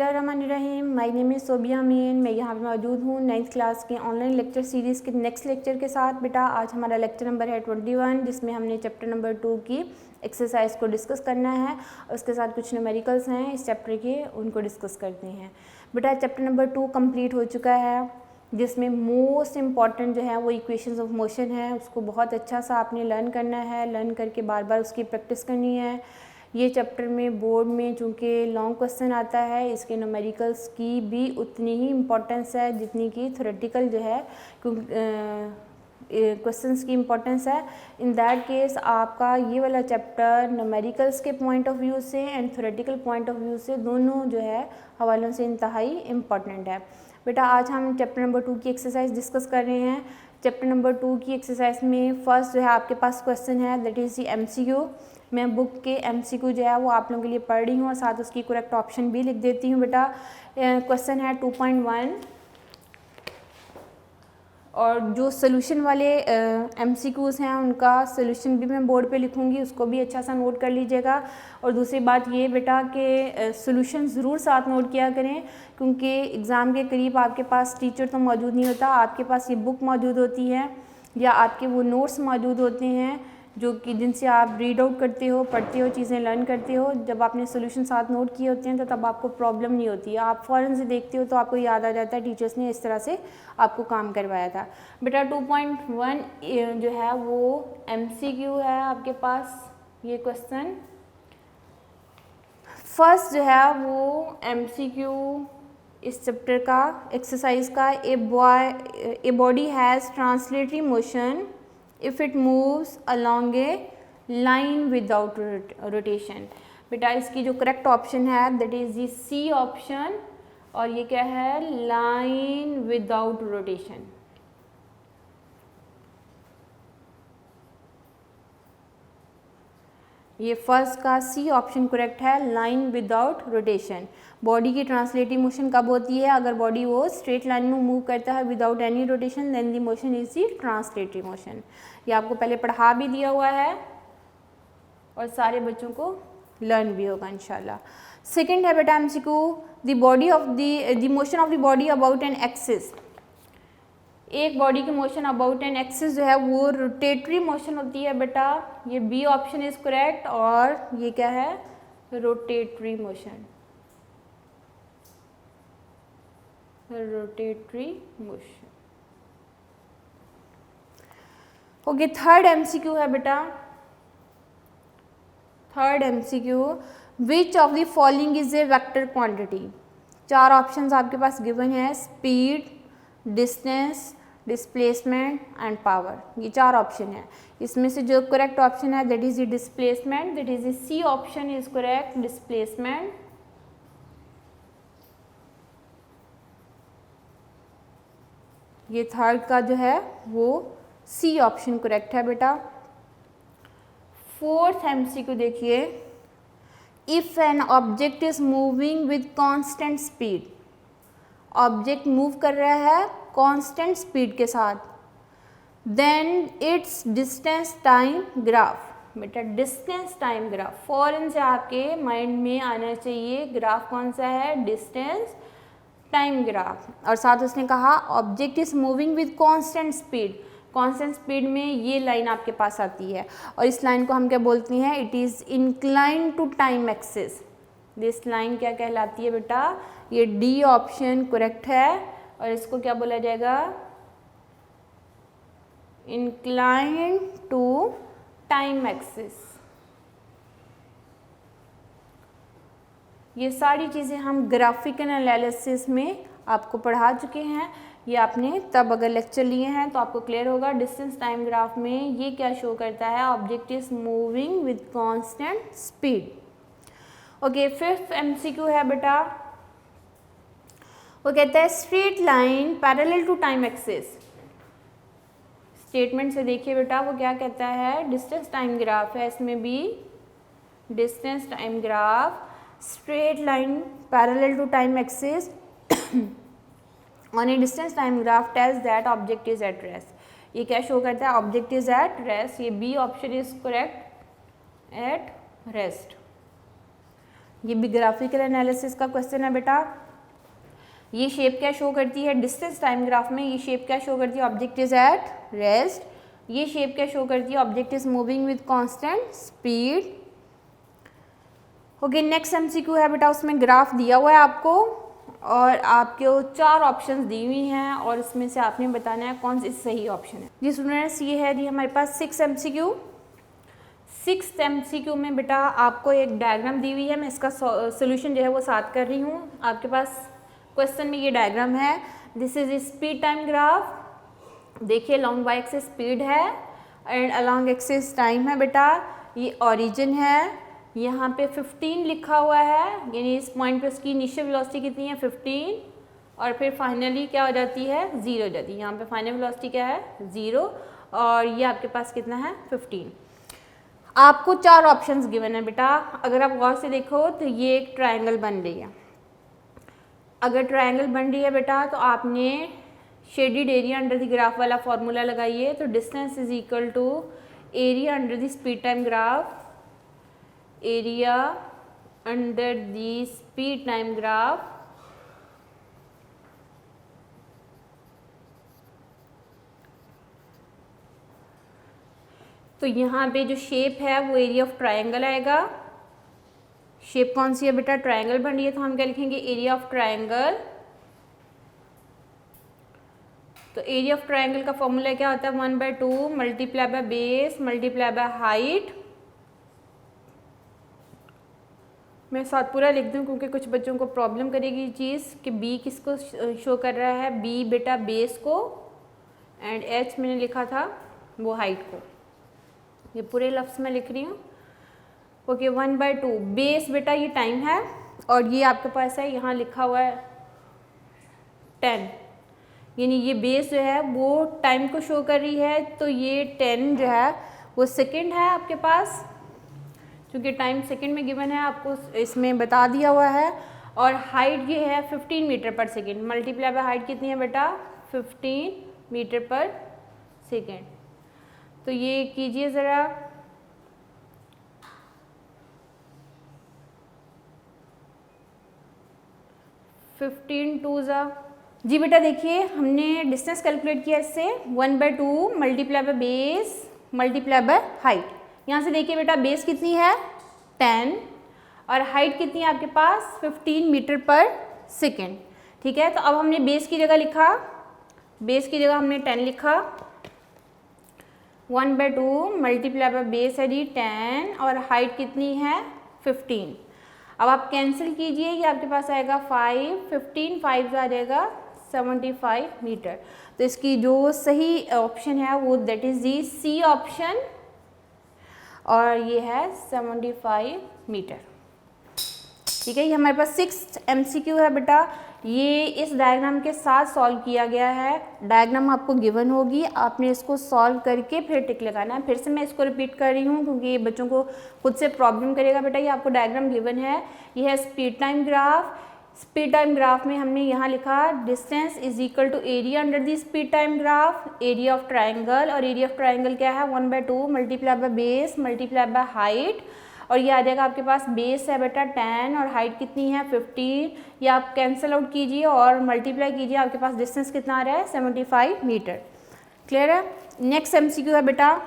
बिस्मिल्लाहिर्रहमानिर्रहीम। My name is Sobia अमीन। मैं यहाँ पे मौजूद हूँ 9th क्लास के ऑनलाइन लेक्चर सीरीज़ के नेक्स्ट लेक्चर के साथ। बेटा आज हमारा लेक्चर नंबर है 21, जिसमें हमने चैप्टर नंबर 2 की एक्सरसाइज को डिस्कस करना है और उसके साथ कुछ न्यूमेरिकल्स हैं इस चैप्टर के, उनको डिस्कस करते हैं। बेटा चैप्टर नंबर 2 कंप्लीट हो चुका है, जिसमें मोस्ट इम्पॉर्टेंट जो है वो इक्वेशंस ऑफ मोशन है। उसको बहुत अच्छा सा आपने लर्न करना है, लर्न करके बार बार उसकी प्रैक्टिस करनी है। ये चैप्टर में बोर्ड में चूँकि लॉन्ग क्वेश्चन आता है, इसके न्यूमेरिकल्स की भी उतनी ही इम्पोर्टेंस है जितनी कि थ्योरेटिकल जो है क्वेश्चंस की इम्पोर्टेंस है। इन दैट केस आपका ये वाला चैप्टर न्यूमेरिकल्स के पॉइंट ऑफ व्यू से and theoretical point of view से दोनों जो है हवालों से इंतहाई इम्पॉर्टेंट है। बेटा आज हम चैप्टर नंबर 2 की एक्सरसाइज डिस्कस कर रहे हैं। चैप्टर नंबर 2 की एक्सरसाइज में फर्स्ट जो है आपके पास क्वेश्चन है, दैट इज़ दी MCQ। मैं बुक के MCQ जो है वो आप लोगों के लिए पढ़ रही हूँ और साथ उसकी करेक्ट ऑप्शन भी लिख देती हूँ। बेटा क्वेश्चन है 2.1 और जो सोल्यूशन वाले MCQs हैं उनका सोल्यूशन भी मैं बोर्ड पे लिखूँगी, उसको भी अच्छा सा नोट कर लीजिएगा। और दूसरी बात ये बेटा कि सोल्यूशन ज़रूर साथ नोट किया करें, क्योंकि एग्ज़ाम के करीब आपके पास टीचर तो मौजूद नहीं होता, आपके पास ये बुक मौजूद होती है या आपके वो नोट्स मौजूद होते हैं जो कि जिनसे आप रीड आउट करते हो, पढ़ते हो, चीज़ें लर्न करते हो। जब आपने सोल्यूशन साथ नोट किए होते हैं तो तब आपको प्रॉब्लम नहीं होती है, आप फ़ौरन से देखते हो तो आपको याद आ जाता है टीचर्स ने इस तरह से आपको काम करवाया था। बेटा 2.1 जो है वो MCQ है आपके पास। ये क्वेश्चन फर्स्ट जो है वो MCQ इस चैप्टर का एक्सरसाइज का, a body has translatory motion if it moves along a line without rotation। बेटा इसकी जो करेक्ट ऑप्शन है that is the C option, और ये क्या है, लाइन विदाउट रोटेशन। ये फर्स्ट का C ऑप्शन करेक्ट है, लाइन विदाउट रोटेशन। बॉडी की ट्रांसलेटरी मोशन कब होती है, अगर बॉडी वो स्ट्रेट लाइन में मूव करता है without any rotation, then the motion is the translatory motion. ये आपको पहले पढ़ा भी दिया हुआ है और सारे बच्चों को लर्न भी होगा इंशाल्लाह। सेकंड है बेटा MCQ, the body of the motion of the body about an axis. एक बॉडी की मोशन अबाउट एन एक्सिस जो है वो रोटेटरी मोशन होती है बेटा। ये B ऑप्शन इज करेक्ट, और ये क्या है, rotatory motion, rotatory motion. Okay, third MCQ है बेटा, third MCQ, which of the following is a vector quantity. चार ऑप्शंस आपके पास गिवन है, speed, distance, displacement and power. ये चार ऑप्शन है, इसमें से जो करेक्ट ऑप्शन है that is the displacement, that is the C option is correct, displacement. ये थर्ड का जो है वो C ऑप्शन करेक्ट है बेटा। फोर्थ MCQ देखिए, if an object is moving with constant speed. Object move कर रहा है कांस्टेंट स्पीड के साथ, then its distance time graph. बेटा डिस्टेंस टाइम ग्राफ फौरन से आपके माइंड में आना चाहिए, ग्राफ कौन सा है, डिस्टेंस टाइम ग्राफ। और साथ उसने कहा object is moving with constant speed, constant speed में ये लाइन आपके पास आती है और इस लाइन को हम क्या बोलते हैं, it is incline to time axis. This line क्या कहलाती है बेटा, ये D ऑप्शन करेक्ट है, और इसको क्या बोला जाएगा, इंक्लाइन टू टाइम एक्सिस। ये सारी चीज़ें हम ग्राफिकल एनालिसिस में आपको पढ़ा चुके हैं, ये आपने तब अगर लेक्चर लिए हैं तो आपको क्लियर होगा। डिस्टेंस टाइम ग्राफ में ये क्या शो करता है, object is moving with constant speed. Okay, fifth MCQ है बेटा, वो कहता है straight line parallel to time axis. Statement से देखिए बेटा वो क्या कहता है, डिस्टेंस टाइम ग्राफ है, इसमें भी distance time graph, straight line parallel to time axis on a distance time graph tells that object is at rest। ये क्या शो करता है, ऑब्जेक्ट इज एट रेस्ट। ये B option is correct, at rest. ये भी graphical analysis का question है बेटा। ये शेप क्या शो करती है डिस्टेंस टाइम ग्राफ में, ये शेप क्या शो करती है ऑब्जेक्ट इज एट रेस्ट, ये शेप क्या शो करती है object is moving with constant speed. Okay, next MCQ है बेटा, उसमें ग्राफ दिया हुआ है आपको और आपको 4 ऑप्शंस दी हुई हैं और इसमें से आपने बताना है कौन सी सही ऑप्शन है। जी स्टूडेंट्स, ये है जी हमारे पास 6 एमसीक्यू। 6th एमसीक्यू में बेटा आपको एक डायग्राम दी हुई है, मैं इसका सोल्यूशन जो है वो साथ कर रही हूँ। आपके पास क्वेश्चन में ये डायग्राम है, this is speed time graph. देखिए लॉन्ग वाई एक्सिस स्पीड है एंड अलॉन्ग एक्सिस टाइम है बेटा। ये ओरिजिन है, यहाँ पे 15 लिखा हुआ है, यानी इस पॉइंट पे उसकी इनिशियल वेलोसिटी कितनी है 15 और फिर फाइनली क्या हो जाती है 0 हो जाती है। यहाँ पे फाइनल वेलोसिटी क्या है 0 और ये आपके पास कितना है 15। आपको 4 ऑप्शंस गिवन है बेटा। अगर आप गौर से देखो तो ये एक ट्रायंगल बन रही है। अगर ट्रायंगल बन रही है बेटा तो आपने shaded area under the graph वाला फॉर्मूला लगाइए, तो distance is equal to area under the speed time graph, area under the speed time graph तो यहाँ पे जो शेप है वो एरिया ऑफ ट्रायंगल आएगा। शेप कौन सी है बेटा, ट्रायंगल बन रही है, तो हम क्या लिखेंगे एरिया ऑफ ट्रायंगल। तो एरिया ऑफ ट्रायंगल का फॉर्मूला क्या होता है 1/2 multiply by base multiply by height. मैं साथ पूरा लिख दूँ क्योंकि कुछ बच्चों को प्रॉब्लम करेगी ये चीज़ कि बी किसको शो कर रहा है, बी बेटा बेस को एंड एच मैंने लिखा था वो हाइट को। ये पूरे लफ्ज़ में लिख रही हूँ। ओके 1/2 बेस बेटा ये टाइम है और ये आपके पास है यहाँ लिखा हुआ है 10, यानी ये बेस जो है वो टाइम को शो कर रही है, तो ये 10 जो है वो सेकंड है आपके पास, क्योंकि टाइम सेकंड में गिवन है आपको इसमें बता दिया हुआ है। और हाइट ये है 15 metre per second, multiply by height कितनी है बेटा 15 मीटर पर सेकेंड। तो ये कीजिए ज़रा, जी बेटा देखिए हमने डिस्टेंस कैलकुलेट किया इससे 1/2 multiply by base multiply by height. यहाँ से देखिए बेटा बेस कितनी है 10 और हाइट कितनी है आपके पास 15 मीटर पर सेकेंड। ठीक है, तो अब हमने बेस की जगह लिखा, बेस की जगह हमने 10 लिखा, 1/2 मल्टीप्लाई बाय बेस है जी 10 और हाइट कितनी है 15। अब आप कैंसिल कीजिए, ये आपके पास आएगा 5, 15 5 आ जाएगा 75 मीटर। तो इसकी जो सही ऑप्शन है वो that is the C option और ये है 75 मीटर। ठीक है, ये हमारे पास 6th MCQ है बेटा। ये इस डायग्राम के साथ सॉल्व किया गया है। डायग्राम आपको गिवन होगी, आपने इसको सॉल्व करके फिर टिक लगाना है। फिर से मैं इसको रिपीट कर रही हूँ क्योंकि ये बच्चों को खुद से प्रॉब्लम करेगा बेटा। ये आपको डायग्राम गिवन है, ये है speed time graph. Speed time graph में हमने यहाँ लिखा distance is equal to area under the speed time graph, area of triangle, और एरिया ऑफ ट्राइंगल क्या है 1/2 multiply by base multiply by height, और ये आ जाएगा आपके पास बेस है बेटा 10 और हाइट कितनी है 15। ये आप कैंसिल आउट कीजिए और मल्टीप्लाई कीजिए, आपके पास डिस्टेंस कितना आ रहा है 75 मीटर। क्लियर है। नेक्स्ट MCQ है बेटा,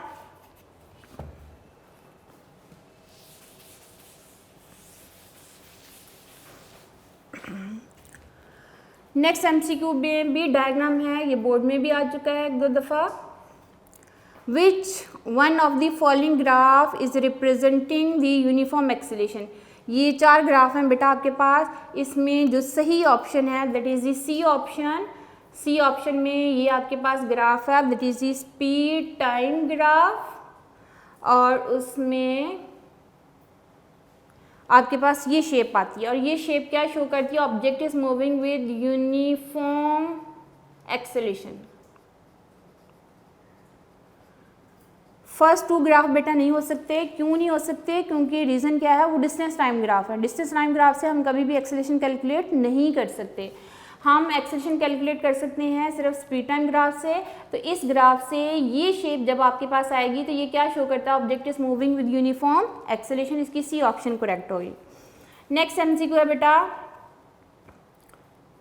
नेक्स्ट MCQ में भी डायग्राम है, ये बोर्ड में भी आ चुका है 1-2 दफ़ा। Which one of the following graph is representing the uniform acceleration. ये 4 ग्राफ हैं बेटा आपके पास, इसमें जो सही ऑप्शन है that is the C option. C option में ये आपके पास ग्राफ है that is the speed time graph, और उसमें आपके पास ये शेप आती है, और ये शेप क्या शो करती है object is moving with uniform acceleration. First 2 graph बेटा नहीं हो सकते। क्यों नहीं हो सकते? क्योंकि रीज़न क्या है, वो डिस्टेंस टाइम ग्राफ है। डिस्टेंस टाइम ग्राफ से हम कभी भी एक्सेलेरेशन कैलकुलेट नहीं कर सकते। हम एक्सेलेरेशन कैलकुलेट कर सकते हैं सिर्फ स्पीड टाइम ग्राफ से। तो इस ग्राफ से ये शेप जब आपके पास आएगी तो ये क्या शो करता है, object is moving with uniform acceleration. इसकी सी ऑप्शन करेक्ट होगी। नेक्स्ट एमसीक्यू है बेटा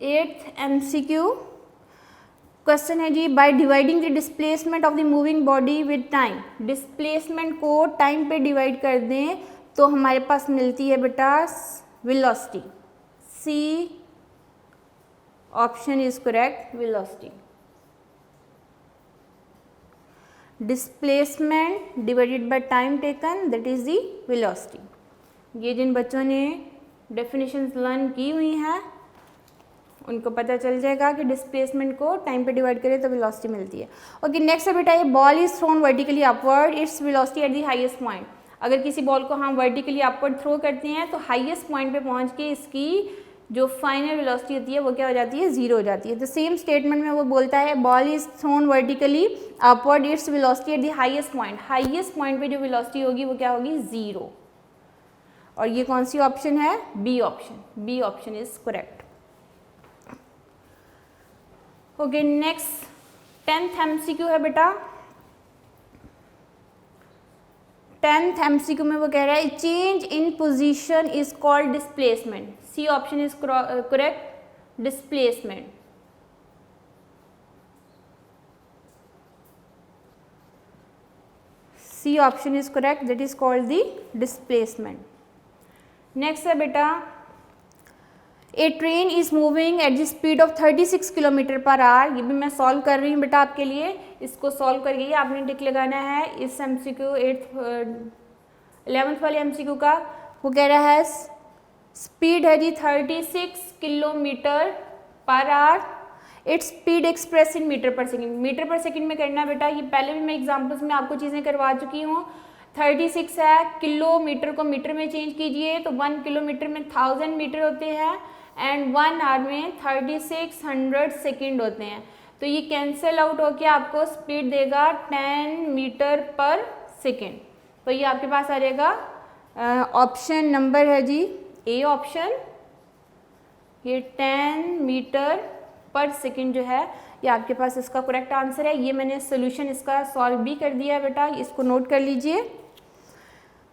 8th एमसीक्यू। क्वेश्चन है जी, by dividing the displacement of the moving body with time, displacement को टाइम पे डिवाइड कर दें तो हमारे पास मिलती है बेटा velocity. C option is correct, velocity. Displacement divided by time taken, that is the velocity. ये जिन बच्चों ने डेफिनेशंस लर्न की हुई हैं उनको पता चल जाएगा कि डिस्प्लेसमेंट को टाइम पे डिवाइड करें तो वेलोसिटी मिलती है। ओके, नेक्स्ट है बेटा ये ball is thrown vertically upward, its velocity at the highest point. अगर किसी बॉल को हम वर्टिकली अपवर्ड थ्रो करते हैं तो हाईएस्ट पॉइंट पे पहुंच के इसकी जो फाइनल वेलोसिटी होती है वो क्या हो जाती है, जीरो हो जाती है। तो सेम स्टेटमेंट में वो बोलता है ball is thrown vertically upward, its velocity at the highest point, highest point पे जो वेलोसिटी होगी वो क्या होगी, जीरो। और ये कौन सी ऑप्शन है, B option, B option is correct. Okay, next 10th MCQ है बेटा। 10th एमसीक्यू में वो कह रहा है change in position is called displacement. C option is correct, displacement. C option is correct, that is called the displacement. Next है बेटा a train is moving at the speed of 36 kilometre per hour. ये भी मैं solve कर रही हूँ बेटा आपके लिए, इसको सॉल्व करके आपने टिक लगाना है इस एमसीक्यू 11th वाले एमसीक्यू का। वो कह रहा है स्पीड है जी 36 kilometre per hour, its speed express in metre per second. Metre per second में करना है बेटा, ये पहले भी मैं एग्जाम्पल्स में आपको चीज़ें करवा चुकी हूँ। 36 है, किलोमीटर को मीटर में चेंज कीजिए तो 1 किलोमीटर में 1000 मीटर होते हैं एंड 1 आवर में 3600 सेकेंड होते हैं। तो ये कैंसिल आउट होकर आपको स्पीड देगा 10 मीटर पर सेकेंड। तो ये आपके पास आ जाएगा ऑप्शन नंबर है जी ए ऑप्शन, ये 10 मीटर पर सेकेंड जो है ये आपके पास इसका करेक्ट आंसर है। ये मैंने सोल्यूशन इसका सॉल्व भी कर दिया है बेटा, इसको नोट कर लीजिए।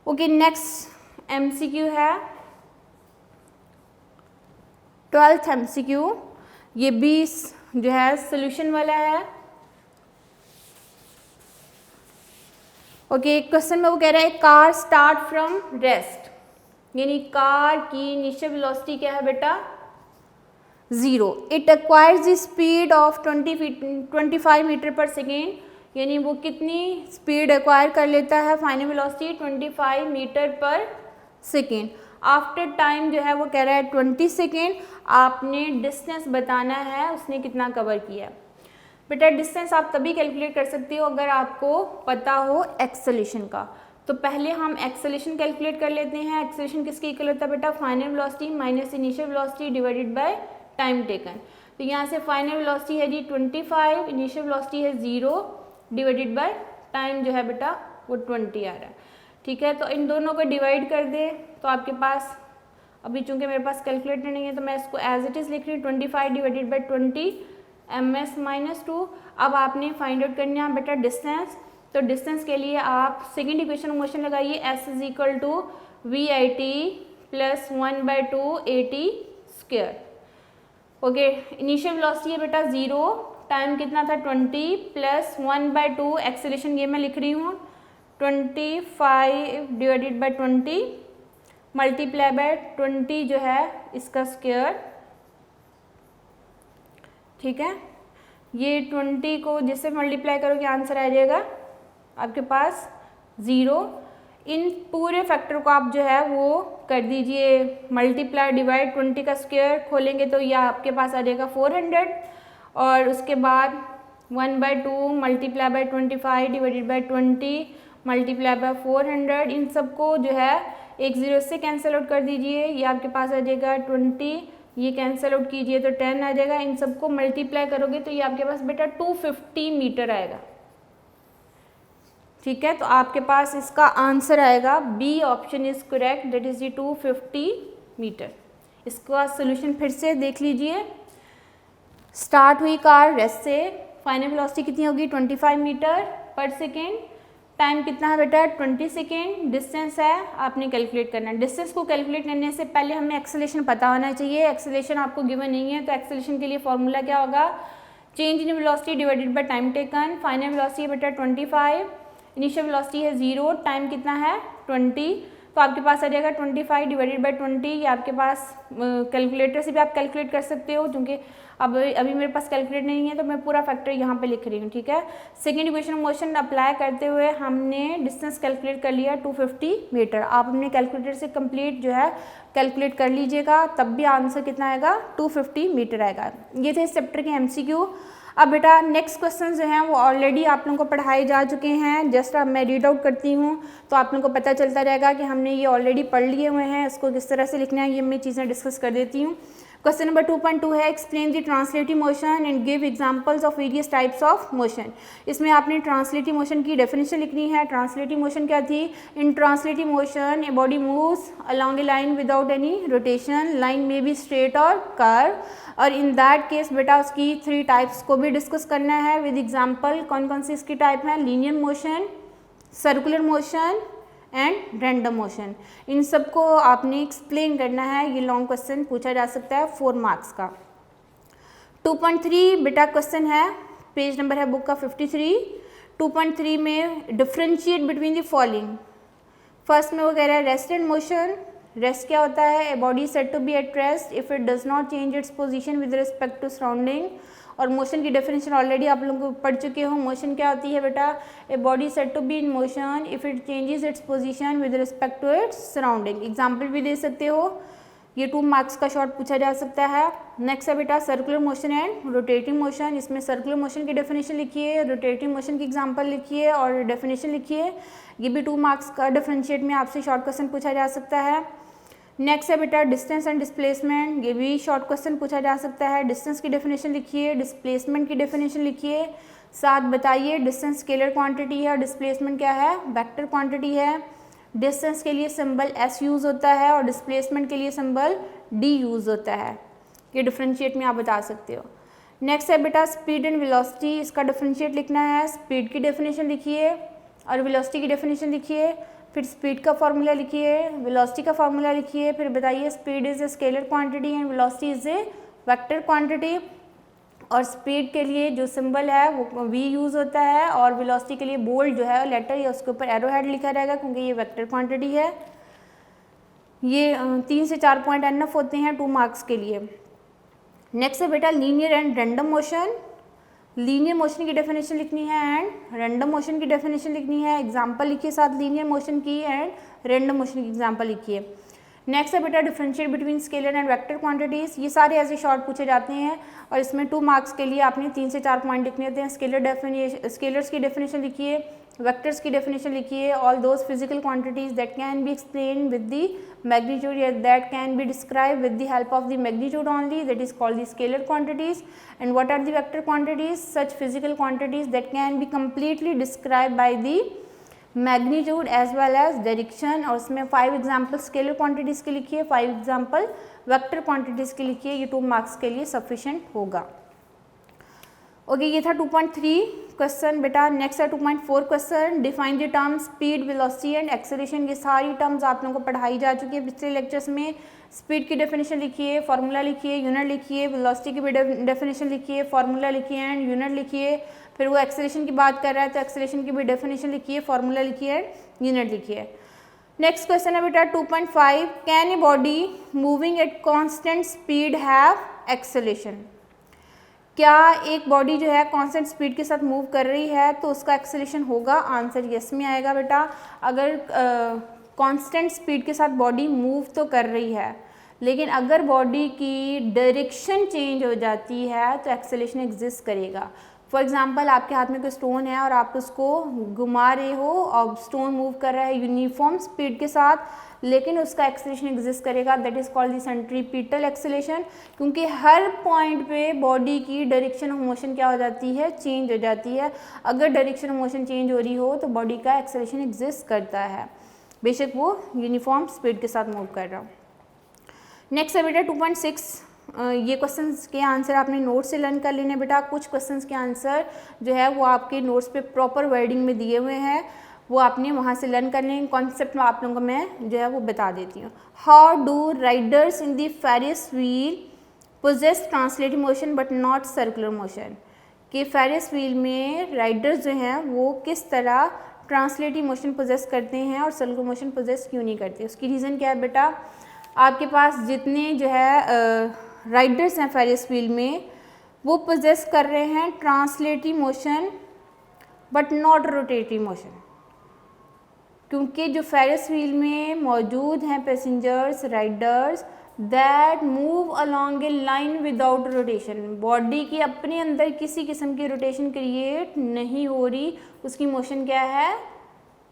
ओके, नेक्स्ट एमसीक्यू है 12th एमसीक्यू। ये 20 जो है सोल्यूशन वाला है। ओके, क्वेश्चन में वो कह रहा है कार स्टार्ट फ्रॉम रेस्ट, यानी कार की इनिशियल वेलोसिटी क्या है बेटा, 0। It acquires the speed of 25 metre per second, यानी वो कितनी स्पीड एक्वायर कर लेता है, final velocity 25 metre per second. After time जो है वो कह रहा है 20 सेकेंड। आपने डिस्टेंस बताना है उसने कितना कवर किया। बेटा डिस्टेंस आप तभी कैलकुलेट कर सकते हो अगर आपको पता हो एक्सेलेरेशन का। तो पहले हम एक्सेलेरेशन कैलकुलेट कर लेते हैं। एक्सेलेरेशन किसके इक्वल होता है बेटा, final velocity minus initial velocity divided by time taken. तो यहाँ से फाइनल वेलोसिटी है जी 25, इनिशियल वेलोसिटी है 0 डिवाइडेड बाय टाइम जो है बेटा वो 20 आ रहा है। ठीक है, तो इन दोनों को डिवाइड कर दे तो आपके पास, अभी चूंकि मेरे पास कैलकुलेटर नहीं है तो मैं इसको एज इट इज़ लिख रही हूँ, 25 डिवाइडेड बाई 20 ms-2। अब आपने फाइंड आउट करना है बेटा डिस्टेंस। तो डिस्टेंस के लिए आप सेकेंड इक्वेशन मोशन लगाइए, s is equal to VIT plus 1/2 AT square. Okay, initial velocity है बेटा 0, टाइम कितना था 20 प्लस 1/2 एक्सेलेरेशन ये मैं लिख रही हूँ 25 डिवाइडेड बाई 20 मल्टीप्लाई बाय 20 जो है इसका स्क्वायर। ठीक है, ये 20 को जिससे मल्टीप्लाई करोगे आंसर आ जाएगा आपके पास 0। इन पूरे फैक्टर को आप जो है वो कर दीजिए मल्टीप्लाई डिवाइड 20 का स्क्वायर खोलेंगे तो यह आपके पास आ जाएगा 400 और उसके बाद 1/2 multiply bye 25 divided by 20 multiply by 400। इन सबको जो है एक 0 से कैंसिल आउट कर दीजिए, ये आपके पास आ जाएगा 20, ये कैंसिल आउट कीजिए तो 10 आ जाएगा। इन सबको मल्टीप्लाई करोगे तो ये आपके पास बेटा 250 मीटर आएगा। ठीक है, तो आपके पास इसका आंसर आएगा B option is correct, that is the 250 metre. इसका सोल्यूशन फिर से देख लीजिए। स्टार्ट हुई कार रेस्ट से, फाइनल वेलोसिटी कितनी होगी 25 मीटर पर सेकेंड, टाइम कितना है बेटा 20 सेकेंड, डिस्टेंस है आपने कैलकुलेट करना है। डिस्टेंस को कैलकुलेट करने से पहले हमें एक्सेलेरेशन पता होना चाहिए। एक्सेलेरेशन आपको गिवन नहीं है तो एक्सेलेरेशन के लिए फॉर्मूला क्या होगा, change in velocity divided by time taken. Final velocity है बेटा 25, इनिशियल वेलोसिटी है 0, टाइम कितना है 20, तो आपके पास आ जाएगा 25 डिवाइडेड बाय 20। ये आपके पास कैलकुलेटर से भी आप कैलकुलेट कर सकते हो, क्योंकि अभी मेरे पास कैलकुलेट नहीं है तो मैं पूरा फैक्टर यहाँ पे लिख रही हूँ, ठीक है। सेकेंड इक्वेशन मोशन अप्लाई करते हुए हमने डिस्टेंस कैलकुलेट कर लिया 250 मीटर। आप अपने कैलकुलेटर से कंप्लीट जो है कैलकुलेट कर लीजिएगा, तब भी आंसर कितना आएगा 250 मीटर आएगा। ये थे इस चैप्टर के MCQ। अब बेटा नेक्स्ट क्वेश्चन जो हैं वो ऑलरेडी आप लोगों को पढ़ाए जा चुके हैं। जस्ट अब मैं रीड आउट करती हूँ तो आप लोगों को पता चलता रहेगा कि हमने ये ऑलरेडी पढ़ लिए हुए हैं, इसको किस तरह से लिखना है ये मैं चीज़ें डिस्कस कर देती हूँ। क्वेश्चन नंबर 2.2 है, explain the translative motion and give examples of various types of motion. इसमें आपने ट्रांसलेटिव मोशन की डेफिनेशन लिखनी है। ट्रांसलेटिव मोशन क्या थी, in translative motion a body moves along a line without any rotation, line में बी स्ट्रेट और कर्व, और इन दैट केस बेटा उसकी 3 टाइप्स को भी डिस्कस करना है विद एग्जाम्पल। कौन कौन सी इसकी टाइप है, linear motion, circular motion and random motion. इन सबको आपने एक्सप्लेन करना है। ये लॉन्ग क्वेश्चन पूछा जा सकता है 4 मार्क्स का। 2.3 बेटा क्वेश्चन है, पेज नंबर है बुक का 53। 2.3 में differentiate between the following. First में वो कह रहा है रेस्ट एंड मोशन। रेस्ट क्या होता है, a body said to be at rest if it does not change its position with respect to surrounding. और मोशन की डेफिनेशन ऑलरेडी आप लोगों को पढ़ चुके हो। मोशन क्या होती है बेटा, a body said to be in motion if it changes its position with respect to its surrounding. Example भी दे सकते हो, ये 2 मार्क्स का शॉर्ट पूछा जा सकता है। नेक्स्ट है बेटा circular motion and rotating motion. इसमें सर्कुलर मोशन की डेफिनेशन लिखिए, रोटेटिंग मोशन की एग्जांपल लिखिए और डेफिनेशन लिखिए। ये भी 2 मार्क्स का डिफरेंशिएट में आपसे शॉर्ट क्वेश्चन पूछा जा सकता है। नेक्स्ट है बेटा डिस्टेंस एंड डिस्प्लेसमेंट। ये भी शॉर्ट क्वेश्चन पूछा जा सकता है। डिस्टेंस की डेफिनेशन लिखिए, डिस्प्लेसमेंट की डेफिनेशन लिखिए, साथ बताइए डिस्टेंस स्केलर क्वांटिटी है और डिस्प्लेसमेंट क्या है, वेक्टर क्वांटिटी है। डिस्टेंस के लिए सिंबल S यूज़ होता है और डिस्प्लेसमेंट के लिए सिंबल D यूज़ होता है। ये डिफरेंशिएट में आप बता सकते हो। नेक्स्ट है बेटा स्पीड एंड वेलोसिटी। इसका डिफरेंशिएट लिखना है। स्पीड की डेफिनेशन लिखिए और वेलोसिटी की डेफिनेशन लिखिए, फिर स्पीड का फार्मूला लिखिए, वेलोसिटी का फार्मूला लिखिए, फिर बताइए speed is a scalar quantity and velocity is a vector quantity. और स्पीड के लिए जो सिंबल है वो V यूज़ होता है और वेलोसिटी के लिए बोल्ड जो है लेटर या उसके ऊपर एरो हेड लिखा रहेगा, क्योंकि ये वेक्टर क्वांटिटी है। ये 3 से 4 पॉइंट एनफ होते हैं 2 मार्क्स के लिए। नेक्स्ट है बेटा linear and random motion. Linear motion की डेफिनेशन लिखनी है एंड रैंडम मोशन की डेफिनेशन लिखनी है। एग्जाम्पल लिखिए साथ लीनियर मोशन की एंड रैंडम मोशन की एग्जाम्पल लिखिए। नेक्स्ट है बेटा differentiate between scalar and vector quantities. ये सारे ऐसे शॉर्ट पूछे जाते हैं और इसमें 2 मार्क्स के लिए आपने 3 से 4 पॉइंट लिखने होते हैं। स्केलर्स की डेफिनेशन लिखिए, वेक्टर्स की डेफिनेशन लिखिए। All those physical quantities that can be explain with the magnitude या that can be describe with the help of the magnitude only, that is called the scalar quantities. And what are the vector quantities, such physical quantities that can be completely describe by the magnitude as well as direction. और उसमें 5 example scalar quantities के लिखिए, 5 example vector quantities के लिखिए। ये 2 marks के लिए sufficient होगा। ओके, ये था 2.3 क्वेश्चन बेटा। नेक्स्ट है 2.4 question, define the term speed, velocity and acceleration. ये सारी टर्म्स आप लोगों को पढ़ाई जा चुकी है पिछले लेक्चर्स में। स्पीड की डेफिनेशन लिखिए, फार्मूला लिखिए, यूनिट लिखिए, वेलोसिटी की भी डेफिनेशन लिखिए, फार्मूला लिखिए एंड यूनिट लिखिए। फिर वो एक्सेलरेशन की बात कर रहा है तो एक्सेलरेशन की भी डेफिनेशन लिखिए, फार्मूला लिखिए एंड यूनिट लिखिए। नेक्स्ट क्वेश्चन है बेटा 2.5, can a body moving at constant speed have acceleration. क्या एक बॉडी जो है कांस्टेंट स्पीड के साथ मूव कर रही है तो उसका एक्सेलरेशन होगा? आंसर यस में आएगा बेटा। अगर कांस्टेंट स्पीड के साथ बॉडी मूव तो कर रही है, लेकिन अगर बॉडी की डायरेक्शन चेंज हो जाती है तो एक्सेलरेशन एग्जिस्ट करेगा। फॉर एग्जाम्पल आपके हाथ में कोई स्टोन है और आप उसको घुमा रहे हो और स्टोन मूव कर रहा है यूनिफॉर्म स्पीड के साथ, लेकिन उसका एक्सेलरेशन एग्जिस्ट करेगा, that is called the centripetal acceleration. क्योंकि हर पॉइंट पे बॉडी की डायरेक्शन ऑफ मोशन क्या हो जाती है, चेंज हो जाती है। अगर डायरेक्शन ऑफ मोशन चेंज हो रही हो तो बॉडी का एक्सेलरेशन एग्जिस्ट करता है, बेशक वो यूनिफॉर्म स्पीड के साथ मूव कर रहा हो। नेक्स्ट है बेटा 2.6, ये क्वेश्चंस के आंसर आपने नोट से लर्न कर लेने बेटा। कुछ क्वेश्चंस के आंसर जो है वो आपके नोट्स पे प्रॉपर वर्डिंग में दिए हुए हैं, वो आपने वहाँ से लर्न करने के कॉन्सेप्ट में आप लोगों को मैं जो है वो बता देती हूँ। How do riders in the Ferris wheel possess translative motion but not circular motion, कि फेरिस व्हील में राइडर्स जो हैं वो किस तरह ट्रांसलेटिव मोशन पोजेस करते हैं और सर्कुलर मोशन पोजेस क्यों नहीं करते। उसकी रीज़न क्या है बेटा, आपके पास जितने जो है राइडर्स हैं फेरिस व्हील में वो पोजेस कर रहे हैं translative motion but not rotative motion, क्योंकि जो फेरिस व्हील में मौजूद हैं passengers Riders that move along a line without rotation, body के अपने अंदर किसी किस्म की रोटेशन क्रिएट नहीं हो रही, उसकी मोशन क्या है,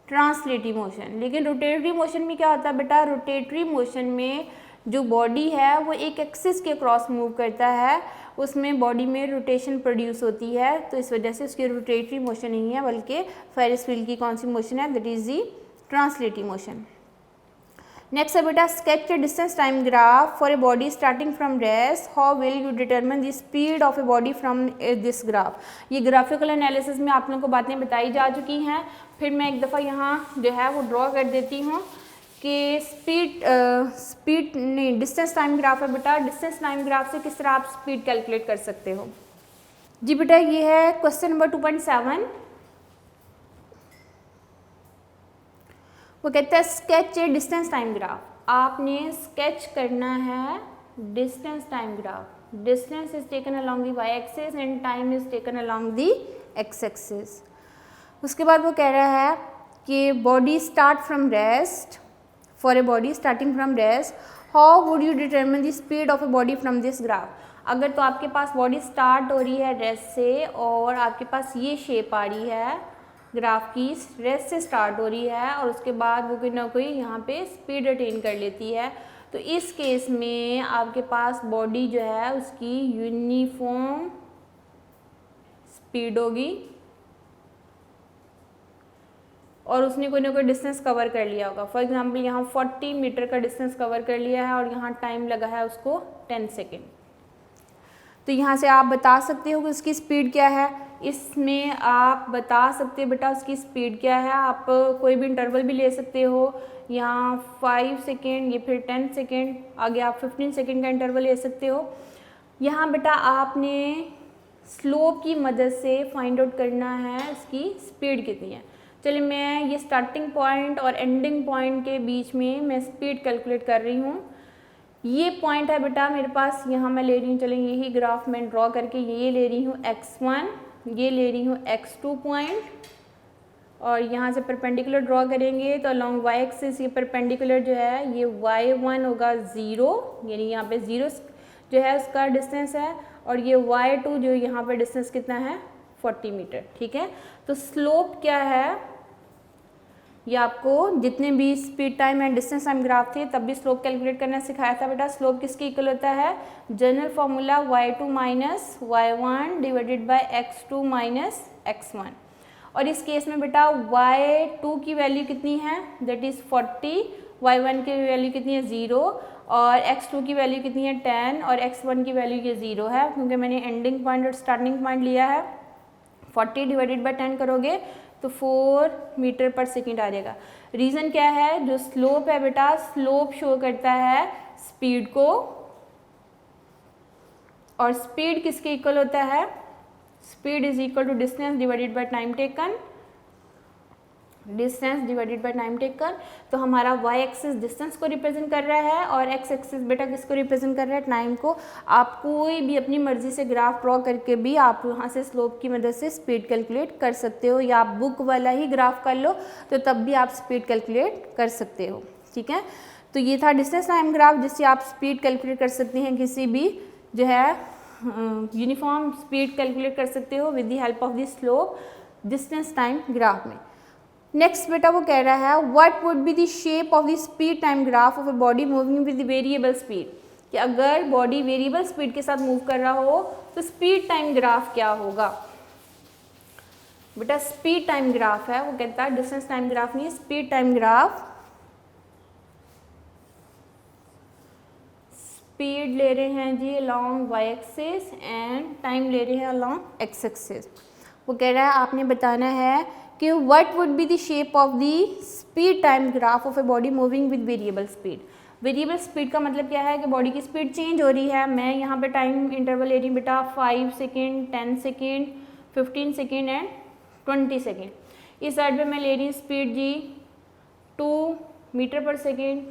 ट्रांसलेटिव मोशन। लेकिन रोटेटरी मोशन में क्या होता है बेटा, रोटेटरी मोशन में जो बॉडी है वो एक एक्सिस के क्रॉस मूव करता है, उसमें बॉडी में रोटेशन प्रोड्यूस होती है, तो इस वजह से उसकी रोटेटरी मोशन नहीं है, बल्कि फेरिस व्हील की कौन सी मोशन है, that is the translative motion. Next है बेटा, sketch a distance time graph for a body starting from rest, how will you determine the speed of a body from this graph. ये graphical analysis में आप लोगों को बातें बताई जा चुकी हैं, फिर मैं एक दफ़ा यहाँ जो है वो ड्रॉ कर देती हूँ कि स्पीड नहीं, डिस्टेंस टाइम ग्राफ है बेटा, डिस्टेंस टाइम ग्राफ से किस तरह आप स्पीड कैलकुलेट कर सकते हो। जी बेटा, ये है क्वेश्चन नंबर 2.7। वो कहता है sketch a distance time graph, आपने स्केच करना है distance time graph. Distance is taken along the y axis and time is taken along the x axis. उसके बाद वो कह रहा है कि body start from rest, for a body starting from rest, how would you determine the speed of a body from this graph. अगर तो आपके पास बॉडी स्टार्ट हो रही है रेस्ट से और आपके पास ये शेप आ रही है ग्राफ की, रेस्ट से स्टार्ट हो रही है और उसके बाद वो कोई ना कोई यहाँ पे स्पीड अटेन कर लेती है, तो इस केस में आपके पास बॉडी जो है उसकी यूनिफॉर्म स्पीड होगी और उसने कोई ना कोई डिस्टेंस कवर कर लिया होगा। फॉर एग्जांपल यहाँ 40 मीटर का डिस्टेंस कवर कर लिया है और यहाँ टाइम लगा है उसको 10 सेकेंड। तो यहाँ से आप बता सकते हो कि उसकी स्पीड क्या है, इसमें आप बता सकते हो बेटा उसकी स्पीड क्या है। आप कोई भी इंटरवल भी ले सकते हो, यहाँ 5 सेकेंड, ये फिर 10 सेकेंड, आगे आप 15 सेकेंड का इंटरवल ले सकते हो। यहाँ बेटा आपने स्लोप की मदद से फाइंड आउट करना है इसकी स्पीड कितनी है। चलिए मैं ये स्टार्टिंग पॉइंट और एंडिंग पॉइंट के बीच में मैं स्पीड कैलकुलेट कर रही हूँ। ये पॉइंट है बेटा मेरे पास, यहाँ मैं ले रही हूँ, चलिए यही ग्राफ मैं ड्रॉ करके ये ले रही हूँ x1, ये ले रही हूँ x2 पॉइंट, और यहाँ से परपेंडिकुलर ड्रॉ करेंगे तो अलॉन्ग y एक्सिस ये परपेंडिकुलर जो है ये y1 होगा 0, यानी यहाँ पे 0 जो है उसका डिस्टेंस है, और ये y2 जो यहाँ पे डिस्टेंस कितना है 40 मीटर। ठीक है, तो स्लोप क्या है, ये आपको जितने भी speed time and distance time graph थे तब भी स्लोप कैलकुलेट करना सिखाया था बेटा। स्लोप किसके इक्वल होता है, general formula y2 minus y1 divided by x2 minus x1, और इस केस में बेटा y2 की वैल्यू कितनी है, दैट इज़ 40, y1 की वैल्यू कितनी है 0, और x2 की वैल्यू कितनी है 10, और x1 की वैल्यू ये 0 है, क्योंकि मैंने एंडिंग पॉइंट और स्टार्टिंग पॉइंट लिया है। 40 डिवाइडेड बाय 10 करोगे तो 4 मीटर पर सेकेंड आ जाएगा। रीज़न क्या है, जो स्लोप है बेटा, स्लोप शो करता है स्पीड को, और स्पीड किसके इक्वल होता है, speed is equal to distance divided by time taken, distance divided by time taken. तो हमारा y एक्सिस डिस्टेंस को रिप्रेजेंट कर रहा है और x एक्सिस बेटा किसको रिप्रेजेंट कर रहा है, टाइम को। आप कोई भी अपनी मर्जी से ग्राफ ड्रॉ करके भी आप वहाँ से स्लोप की मदद से स्पीड कैलकुलेट कर सकते हो, या आप बुक वाला ही ग्राफ कर लो तो तब भी आप स्पीड कैलकुलेट कर सकते हो। ठीक है, तो ये था डिस्टेंस टाइम ग्राफ जिससे आप स्पीड कैलकुलेट कर सकते हैं, किसी भी जो है यूनिफॉर्म स्पीड कैलकुलेट कर सकते हो with the help of the slope distance time graph में। नेक्स्ट बेटा वो कह रहा है what would be the shape of the speed time graph of a body moving with variable speed, कि अगर बॉडी वेरिएबल स्पीड के साथ मूव कर रहा हो तो स्पीड टाइम ग्राफ क्या होगा। बेटा स्पीड टाइम ग्राफ है, वो कहता है डिस्टेंस टाइम ग्राफ नहीं, स्पीड टाइम ग्राफ। स्पीड ले रहे हैं जी along y axis and time ले रहे हैं अलॉन्ग x एक्सिस। वो कह रहा है आपने बताना है कि what would be the shape of the speed time graph of a body moving with variable speed. Variable speed का मतलब क्या है कि बॉडी की स्पीड चेंज हो रही है। मैं यहाँ पे टाइम इंटरवल ले रही हूँ बेटा 5 second, 10 second, 15 second and 20 second. इस साइड पे मैं ले रही हूँ स्पीड जी 2 metre per second,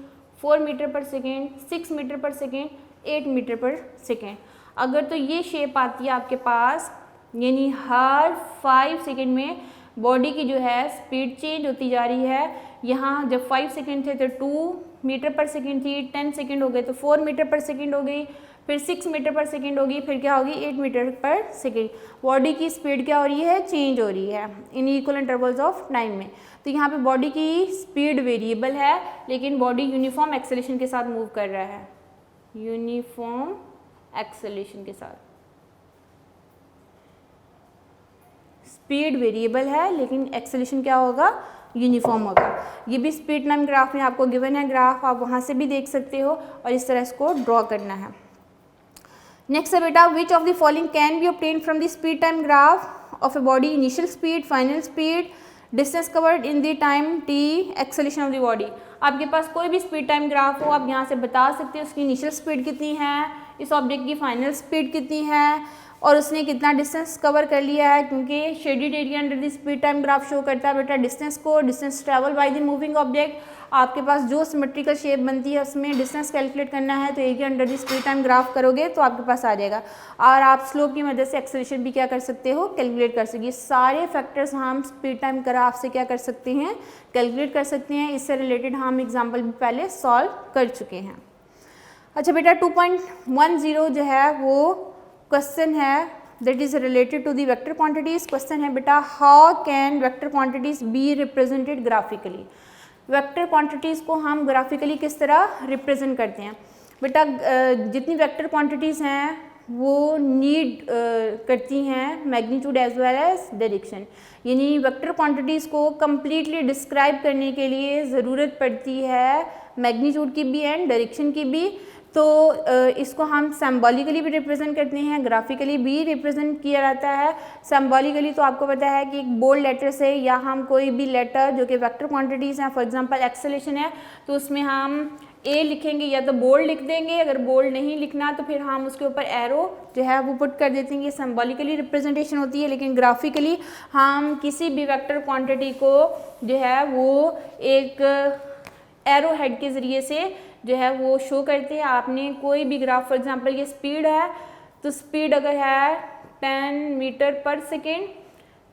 4 metre per second, 6 metre per second, 8 metre per second. अगर तो ये शेप आती है आपके पास, यानी हर 5 सेकेंड में बॉडी की जो है स्पीड चेंज होती जा रही है। यहाँ जब 5 सेकेंड थे तो 2 मीटर पर सेकेंड थी, 10 सेकेंड हो गए तो 4 मीटर पर सेकेंड हो गई, फिर 6 मीटर पर सेकेंड होगी, फिर क्या होगी 8 मीटर पर सेकेंड। बॉडी की स्पीड क्या हो रही है, चेंज हो रही है in equal intervals of time में। तो यहाँ पे बॉडी की स्पीड वेरिएबल है, लेकिन बॉडी यूनिफॉर्म एक्सेलेरेशन के साथ मूव कर रहा है, यूनिफॉर्म एक्सेलेरेशन के साथ। स्पीड वेरिएबल है लेकिन एक्सेलेरेशन क्या होगा, यूनिफॉर्म होगा। ये भी स्पीड टाइम ग्राफ में आपको गिवन है ग्राफ, आप वहाँ से भी देख सकते हो और इस तरह इसको ड्रॉ करना है। नेक्स्ट है बेटा, विच of the following can be obtained from the speed time graph of a body, initial speed, final speed, distance covered in the time T, acceleration of the body. आपके पास कोई भी स्पीड टाइम ग्राफ हो, आप यहाँ से बता सकते हो उसकी इनिशियल स्पीड कितनी है, इस ऑब्जेक्ट की फाइनल स्पीड कितनी है और उसने कितना डिस्टेंस कवर कर लिया है, क्योंकि shaded area under the speed time graph show करता है बेटा डिस्टेंस को, distance travel by the moving object. आपके पास जो सिमेट्रिकल शेप बनती है उसमें डिस्टेंस कैलकुलेट करना है तो area under the speed time graph करोगे तो आपके पास आ जाएगा। और आप स्लोप की मदद से एक्सेलरेशन भी क्या कर सकते हो, कैलकुलेट कर सकते। सारे फैक्टर्स हम स्पीड टाइम ग्राफ से क्या कर सकते हैं, कैलकुलेट कर सकते हैं। इससे रिलेटेड हम एग्जाम्पल भी पहले सॉल्व कर चुके हैं। अच्छा बेटा 2.10 जो है वो क्वेश्चन है that is related to the vector quantities. Question है बेटा, how can vector quantities be represented graphically. Vector quantities को हम ग्राफिकली किस तरह रिप्रेजेंट करते हैं बेटा, जितनी वेक्टर क्वांटिटीज हैं वो नीड करती हैं magnitude as well as direction. यानी वेक्टर क्वांटिटीज को कम्प्लीटली डिस्क्राइब करने के लिए ज़रूरत पड़ती है मैग्नीट्यूड की भी एंड डायरेक्शन की भी। तो इसको हम सिंबॉलिकली भी रिप्रेजेंट करते हैं, ग्राफिकली भी रिप्रेजेंट किया जाता है। सिंबॉलिकली तो आपको पता है कि एक बोल्ड लेटर से या हम कोई भी लेटर जो कि वेक्टर क्वांटिटीज़ हैं, फॉर एग्जांपल एक्सेलरेशन है तो उसमें हम ए लिखेंगे या तो बोल्ड लिख देंगे, अगर बोल्ड नहीं लिखना तो फिर हम उसके ऊपर एरो जो है वो पुट कर देते हैं। ये सिंबॉलिकली रिप्रेजेंटेशन होती है, लेकिन ग्राफिकली हम किसी भी वेक्टर क्वांटिटी को जो है वो एक एरो हेड के ज़रिए से जो है वो शो करते हैं। आपने कोई भी ग्राफ, फॉर एग्जांपल ये स्पीड है तो स्पीड अगर है 10 मीटर पर सेकेंड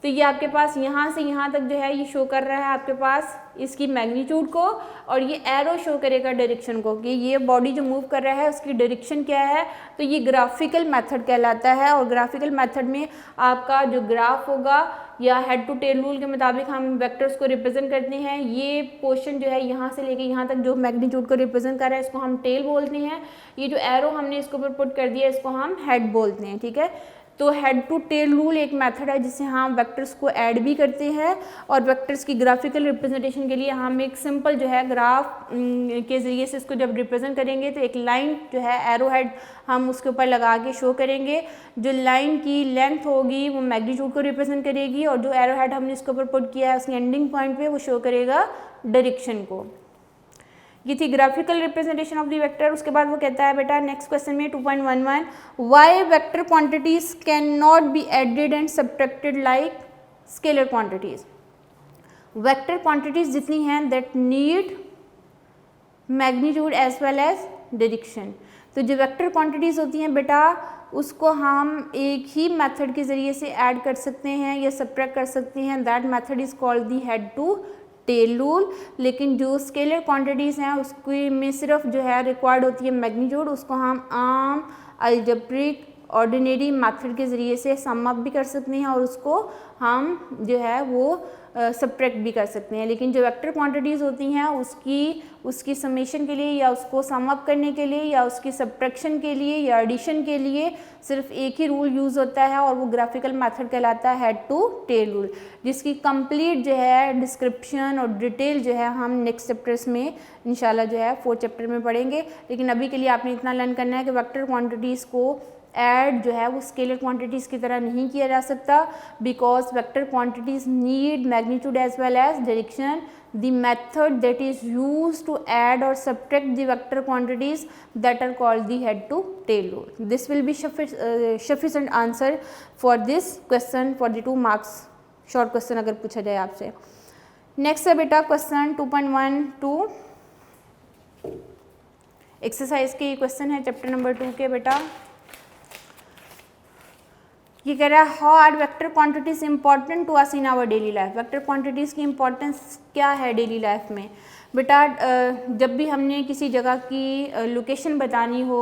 तो ये आपके पास यहाँ से यहाँ तक जो है ये शो कर रहा है आपके पास इसकी मैग्नीट्यूड को, और ये एरो शो करेगा डायरेक्शन को कि ये बॉडी जो मूव कर रहा है उसकी डायरेक्शन क्या है। तो ये ग्राफिकल मेथड कहलाता है। और ग्राफिकल मेथड में आपका जो ग्राफ होगा या हेड टू टेल रूल के मुताबिक हम वेक्टर्स को रिप्रेजेंट करते हैं। ये पोर्शन जो है यहाँ से लेके यहाँ तक जो मैग्नीट्यूड को रिप्रेजेंट कर रहा है इसको हम टेल बोलते हैं। ये जो एरो हमने इसके ऊपर पुट कर दिया इसको हम हेड बोलते हैं, ठीक है। तो हेड टू टेल रूल एक मेथड है जिससे हम वेक्टर्स को ऐड भी करते हैं और वेक्टर्स की ग्राफिकल रिप्रेजेंटेशन के लिए हम एक सिंपल जो है ग्राफ के ज़रिए से इसको जब रिप्रेजेंट करेंगे तो एक लाइन जो है एरो हेड हम उसके ऊपर लगा के शो करेंगे। जो लाइन की लेंथ होगी वो मैग्नीट्यूड को रिप्रेजेंट करेगी और जो एरो हेड हमने इसके ऊपर पुट किया है उसके एंडिंग पॉइंट पे वो शो करेगा डायरेक्शन को। ये थी graphical representation of the vector. उसके बाद वो कहता है बेटा नेक्स्ट क्वेश्चन में 2.11 why vector quantities can not be added and subtracted like scalar quantities. Vector quantities जितनी हैं that need magnitude as well as direction. तो जो वेक्टर क्वांटिटीज होती हैं बेटा उसको हम एक ही मेथड के ज़रिए से ऐड कर सकते हैं या सब्ट्रैक्ट कर सकते हैं। That method is called the head to tail rule. लेकिन जो स्केलर क्वांटिटीज़ हैं उसकी में सिर्फ जो है रिक्वायर्ड होती है मैग्नीट्यूड, उसको हम आम अलजेब्रिक ऑर्डिनरी मेथड के ज़रिए से सम अप भी कर सकते हैं और उसको हम जो है वो सब्ट्रैक्ट भी कर सकते हैं। लेकिन जो वेक्टर क्वांटिटीज़ होती हैं उसकी समेशन के लिए या उसको सम अप करने के लिए या उसकी सब्ट्रैक्शन के लिए या एडिशन के लिए सिर्फ एक ही रूल यूज़ होता है और वो ग्राफिकल मेथड कहलाता है हेड टू टेल रूल, जिसकी कंप्लीट जो है डिस्क्रिप्शन और डिटेल जो है हम नेक्स्ट चैप्टर्स में इंशाल्लाह जो है 4th चैप्टर में पढ़ेंगे। लेकिन अभी के लिए आपने इतना लर्न करना है कि वेक्टर क्वांटिटीज़ को ऐड जो है वो स्केलर क्वांटिटीज़ की तरह नहीं किया जा सकता, because vector quantities need magnitude as well as direction. The method that is used to add or subtract the vector quantities that are called the head to tail rule. This will be sufficient answer for this question for the 2 marks short question अगर पूछा जाए आपसे. Next है बेटा question 2.12 exercise के question है chapter number 2 के बेटा. ये कह रहा है how are vector quantities important to us in our daily life. Vector quantities की इंपॉर्टेंस क्या है डेली लाइफ में बेटा. जब भी हमने किसी जगह की लोकेशन बतानी हो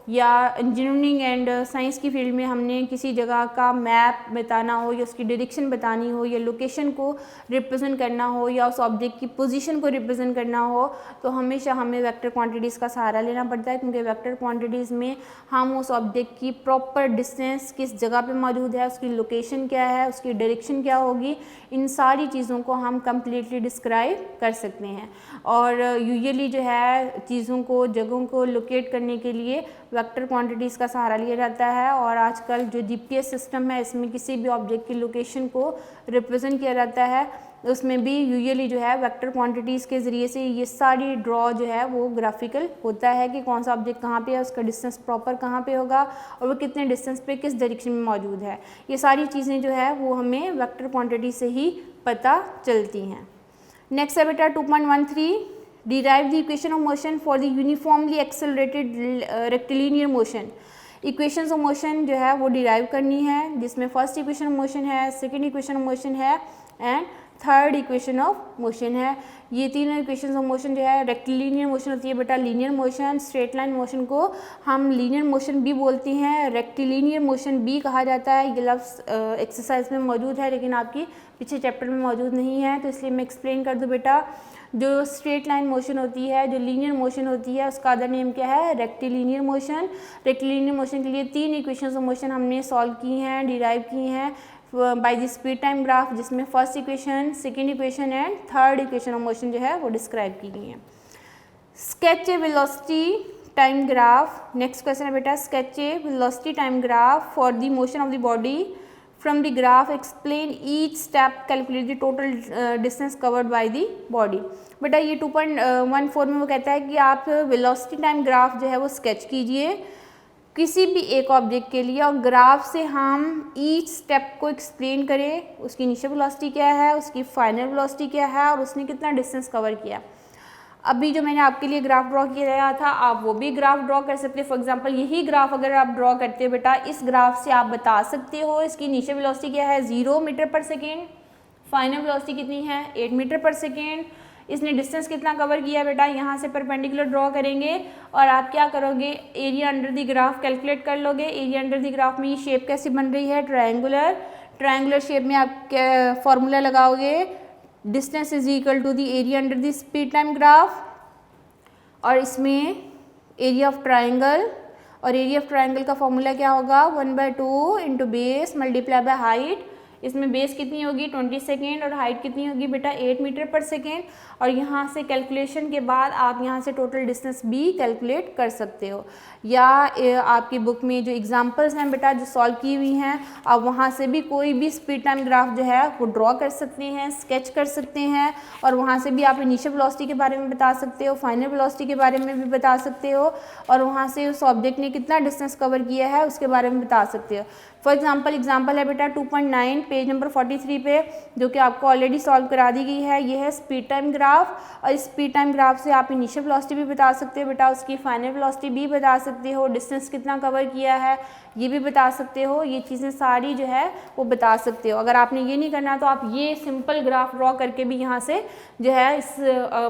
या इंजीनियरिंग एंड साइंस की फील्ड में हमने किसी जगह का मैप बताना हो या उसकी डायरेक्शन बतानी हो या लोकेशन को रिप्रेजेंट करना हो या उस ऑब्जेक्ट की पोजीशन को रिप्रेजेंट करना हो, तो हमेशा हमें वेक्टर क्वांटिटीज़ का सहारा लेना पड़ता है, क्योंकि वेक्टर क्वांटिटीज़ में हम उस ऑब्जेक्ट की प्रॉपर डिस्टेंस किस जगह पे मौजूद है, उसकी लोकेशन क्या है, उसकी डायरेक्शन क्या होगी, इन सारी चीज़ों को हम कम्प्लीटली डिस्क्राइब कर सकते हैं. और यूजुअली जो है चीज़ों को, जगहों को लोकेट करने के लिए वेक्टर क्वांटिटीज़ का सहारा लिया जाता है. और आजकल जो जीपीएस सिस्टम है इसमें किसी भी ऑब्जेक्ट की लोकेशन को रिप्रेजेंट किया जाता है, उसमें भी यूजुअली जो है वेक्टर क्वांटिटीज़ के ज़रिए से ये सारी ड्रॉ जो है वो ग्राफिकल होता है कि कौन सा ऑब्जेक्ट कहाँ पे है, उसका डिस्टेंस प्रॉपर कहाँ पे होगा और वो कितने डिस्टेंस पे किस डायरेक्शन में मौजूद है. ये सारी चीज़ें जो है वो हमें वेक्टर क्वांटिटी से ही पता चलती हैं. नेक्स्ट है बेटा 2.13 derive the equation of motion for the uniformly accelerated rectilinear motion. Equations of motion जो है वो डिराइव करनी है, जिसमें फर्स्ट इक्वेशन ऑफ मोशन है, सेकंड इक्वेशन ऑफ मोशन है and third equation of motion है. ये तीनों इक्वेशंस ऑफ मोशन जो है रेक्टिलिनियर मोशन होती है बेटा. Linear motion, straight line motion को हम लीनियर मोशन भी बोलते हैं, रेक्टिलिनियर मोशन भी कहा जाता है. ये लफ्ज़ एक्सरसाइज में मौजूद है लेकिन आपकी पीछे चैप्टर में मौजूद नहीं है, तो इसलिए मैं एक्सप्लेन कर दूँ बेटा. जो स्ट्रेट लाइन मोशन होती है, जो लीनियर मोशन होती है, उसका अदर नेम क्या है, रेक्टिलिनियर मोशन. रेक्टिलिनियर मोशन के लिए 3 इक्वेशंस ऑफ मोशन हमने सॉल्व की हैं, डिराइव की हैं by the speed time graph, जिसमें first equation, second equation and third equation of motion जो है वो डिस्क्राइब की गई है. Sketch a velocity time graph. Next question है बेटा sketch a velocity time graph for the motion of the body. From the graph explain each step, calculate the total distance covered by the body. बेटा ये 2.14 में वो कहता है कि आप वेलोसिटी टाइम ग्राफ जो है वो स्केच कीजिए किसी भी एक ऑब्जेक्ट के लिए और ग्राफ से हम ईच स्टेप को एक्सप्लेन करें, उसकी इनिशियल वेलोसिटी क्या है, उसकी फाइनल वेलोसिटी क्या है और उसने कितना डिस्टेंस कवर किया. अभी जो मैंने आपके लिए ग्राफ ड्रॉ किया था आप वो भी ग्राफ ड्रॉ कर सकते हैं. फॉर एग्जांपल यही ग्राफ अगर आप ड्रॉ करते हो बेटा, इस ग्राफ से आप बता सकते हो इसकी इनिशियल वेलोसिटी क्या है 0 metre per second, final velocity कितनी है 8 मीटर पर सेकेंड, इसने डिस्टेंस कितना कवर किया बेटा. यहाँ से परपेंडिकुलर ड्रॉ करेंगे और आप क्या करोगे, area under the graph calculate कर लोगे. एरिया अंडर द ग्राफ में ये शेप कैसी बन रही है, ट्रायंगुलर शेप में आप फॉर्मूला लगाओगे, distance is equal to the area under the speed time graph. और इसमें एरिया ऑफ ट्रायंगल, और एरिया ऑफ ट्रायंगल का फॉर्मूला क्या होगा 1/2 into base multiply by height. इसमें बेस कितनी होगी 20 सेकेंड और हाइट कितनी होगी बेटा 8 मीटर पर सेकेंड. और यहाँ से कैलकुलेशन के बाद आप यहाँ से टोटल डिस्टेंस भी कैलकुलेट कर सकते हो, या आपकी बुक में जो एग्जांपल्स हैं बेटा जो सॉल्व की हुई हैं आप वहाँ से भी कोई भी स्पीड टाइम ग्राफ जो है वो ड्रॉ कर सकते हैं, स्केच कर सकते हैं. और वहाँ से भी आप इनिशियल वेलोसिटी के बारे में बता सकते हो, फाइनल वेलोसिटी के बारे में भी बता सकते हो और वहाँ से उस ऑब्जेक्ट ने कितना डिस्टेंस कवर किया है उसके बारे में बता सकते हो. फॉर एग्जाम्पल है बेटा 2.9 पेज नंबर 43 पे, जो कि आपको ऑलरेडी सॉल्व करा दी गई है. ये है स्पीड टाइम ग्राफ और इस स्पीड टाइम ग्राफ से आप इनिशियल वेलोसिटी भी बता सकते हो बेटा, उसकी फाइनल वेलोसिटी भी बता सकते हो, डिस्टेंस कितना कवर किया है ये भी बता सकते हो. ये चीज़ें सारी जो है वो बता सकते हो. अगर आपने ये नहीं करना तो आप ये सिंपल ग्राफ ड्रॉ करके भी यहाँ से जो है इस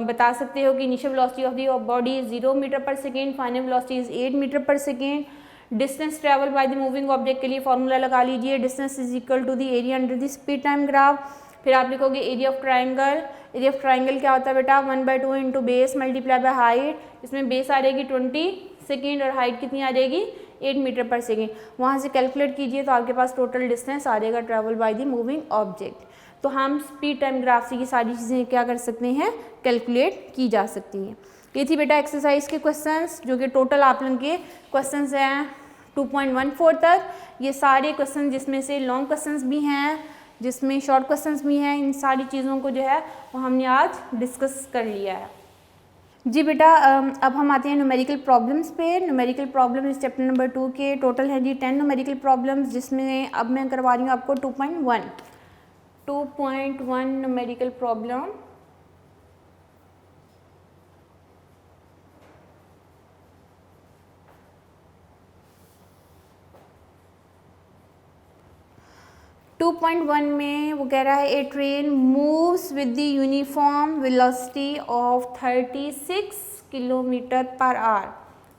बता सकते हो कि initial velocity of the body is 0 metre per second, final velocity is 8 metre per second. Distance travel by the moving object के लिए फॉर्मूला लगा लीजिए, distance is equal to the area under the speed time graph. फिर आप लिखोगे area of triangle. Area of triangle क्या होता है बेटा 1/2 into base multiply by height. इसमें बेस आ जाएगी 20 सेकेंड और हाइट कितनी आ जाएगी 8 मीटर पर सेकेंड. वहाँ से कैलकुलेट कीजिए तो आपके पास टोटल डिस्टेंस आ जाएगा travel by the moving object. तो हम स्पीड टाइम ग्राफ से ये सारी चीज़ें क्या कर सकते हैं, कैलकुलेट की जा सकती हैं. ये थी बेटा एक्सरसाइज के क्वेश्चंस, जो कि टोटल आप लोगों के क्वेश्चंस हैं 2.14 तक ये सारे क्वेश्चन, जिसमें से लॉन्ग क्वेश्चंस भी हैं, जिसमें शॉर्ट क्वेश्चंस भी हैं, इन सारी चीज़ों को जो है वो हमने आज डिस्कस कर लिया है। जी बेटा, अब हम आते हैं न्यूमेरिकल प्रॉब्लम्स पे। न्यूमेरिकल प्रॉब्लम इस चैप्टर नंबर 2 के टोटल है जी 10 न्यूमेरिकल प्रॉब्लम्स, जिसमें अब मैं करवा रही हूँ आपको 2.1 न्यूमेरिकल प्रॉब्लम। टू 2.1 में वो कह रहा है a train moves with the uniform velocity of 36 kilometre per hour.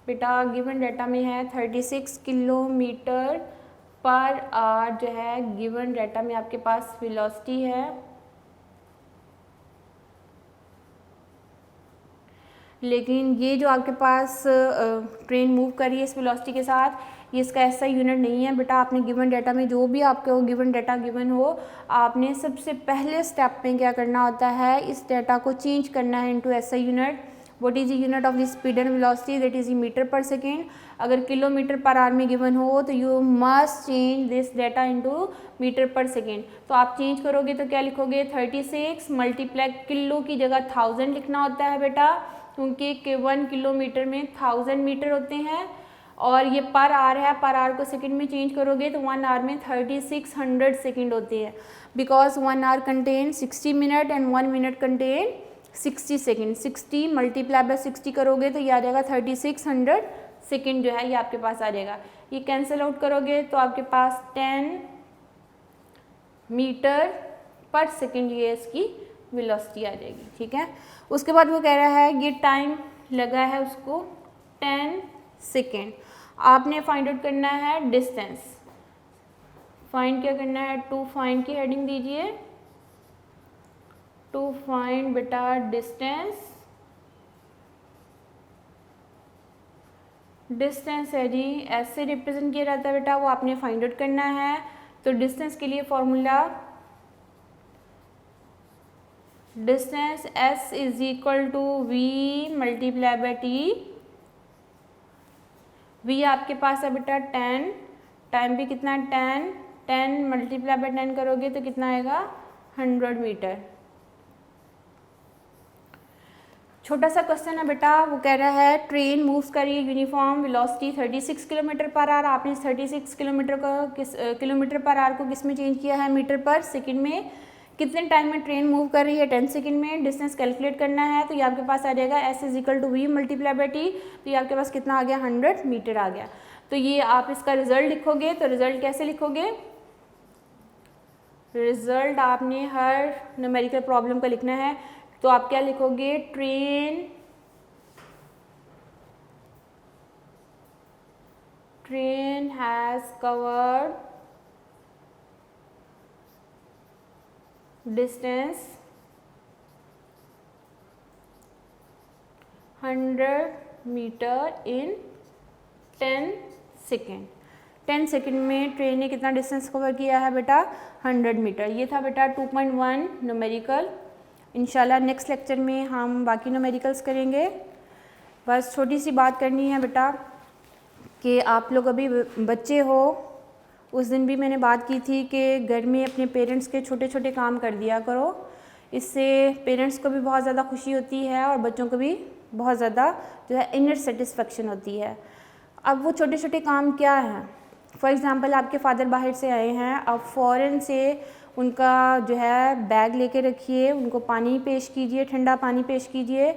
बेटा गिवन डाटा में है 36 किलोमीटर पर आवर जो है गिवन डाटा में आपके पास वेलोसिटी है। लेकिन ये जो आपके पास ट्रेन मूव कर रही है इस वेलोसिटी के साथ, ये इसका ऐसा यूनिट नहीं है बेटा। आपने गिवन डाटा में जो भी आपको गिवन डाटा गिवन हो, आपने सबसे पहले स्टेप में क्या करना होता है, इस डाटा को चेंज करना है इनटू ऐसा unit. What is the unit of the speed and velocity, that is metre per second. अगर किलोमीटर पर आवर में गिवन हो तो you must change this data into metre per second. तो आप चेंज करोगे तो क्या लिखोगे, 36 मल्टीप्लाई किलो की जगह 1000 लिखना होता है बेटा, क्योंकि 1 किलोमीटर में 1000 मीटर होते हैं। और ये पर आवर है, पर आवर को सेकंड में चेंज करोगे तो 1 आवर में 3600 सेकंड होते हैं, because 1 hour contain 60 minute and 1 minute contain 60 second. 60 multiply by 60 करोगे तो ये आ जाएगा 3600 सेकंड जो है ये आपके पास आ जाएगा। ये कैंसिल आउट करोगे तो आपके पास 10 मीटर पर सेकंड ये इसकी वेलोसिटी आ जाएगी। ठीक है, उसके बाद वो कह रहा है ये टाइम लगा है उसको 10 सेकेंड। आपने फाइंड आउट करना है डिस्टेंस। फाइंड क्या करना है, टू फाइंड की हेडिंग दीजिए, टू फाइंड बेटा डिस्टेंस। डिस्टेंस है जी ऐसे रिप्रेजेंट किया जाता है बेटा, वो आपने फाइंड आउट करना है। तो डिस्टेंस के लिए formula distance s is equal to v multiply by t. v आपके पास है बेटा 10, टाइम भी कितना है 10 मल्टीप्लाई बाय 10 करोगे तो कितना आएगा 100 मीटर। छोटा सा क्वेश्चन है बेटा, वो कह रहा है ट्रेन मूव्स कर रही है uniform velocity 36 kilometre per our. आपने 36 किलोमीटर पर आवर को किस में चेंज किया है, मीटर पर सेकंड में। कितने टाइम में ट्रेन मूव कर रही है, 10 सेकंड में। डिस्टेंस कैलकुलेट करना है तो ये आपके पास आ जाएगा s is equal to v multiply by t. तो ये आपके पास कितना आ गया 100 मीटर आ गया। तो ये आप इसका रिजल्ट लिखोगे तो रिजल्ट कैसे लिखोगे, रिजल्ट आपने हर न्यूमेरिकल प्रॉब्लम का लिखना है। तो आप क्या लिखोगे, train has covered distance 100 metre in 10 second. 10 second में ट्रेन ने कितना डिस्टेंस कवर किया है बेटा 100 मीटर। ये था बेटा 2.1 न्यूमेरिकल। इंशाल्लाह नेक्स्ट लेक्चर में हम बाकी न्यूमेरिकल्स करेंगे। बस छोटी सी बात करनी है बेटा कि आप लोग अभी बच्चे हो, उस दिन भी मैंने बात की थी कि घर में अपने पेरेंट्स के छोटे छोटे काम कर दिया करो। इससे पेरेंट्स को भी बहुत ज़्यादा खुशी होती है और बच्चों को भी बहुत ज़्यादा जो है इनर सेटिस्फेक्शन होती है। अब वो छोटे छोटे काम क्या हैं, फॉर एग्ज़ाम्पल आपके फादर बाहर से आए हैं, अब फ़ौरन से उनका जो है बैग लेके रखिए, उनको पानी पेश कीजिए, ठंडा पानी पेश कीजिए।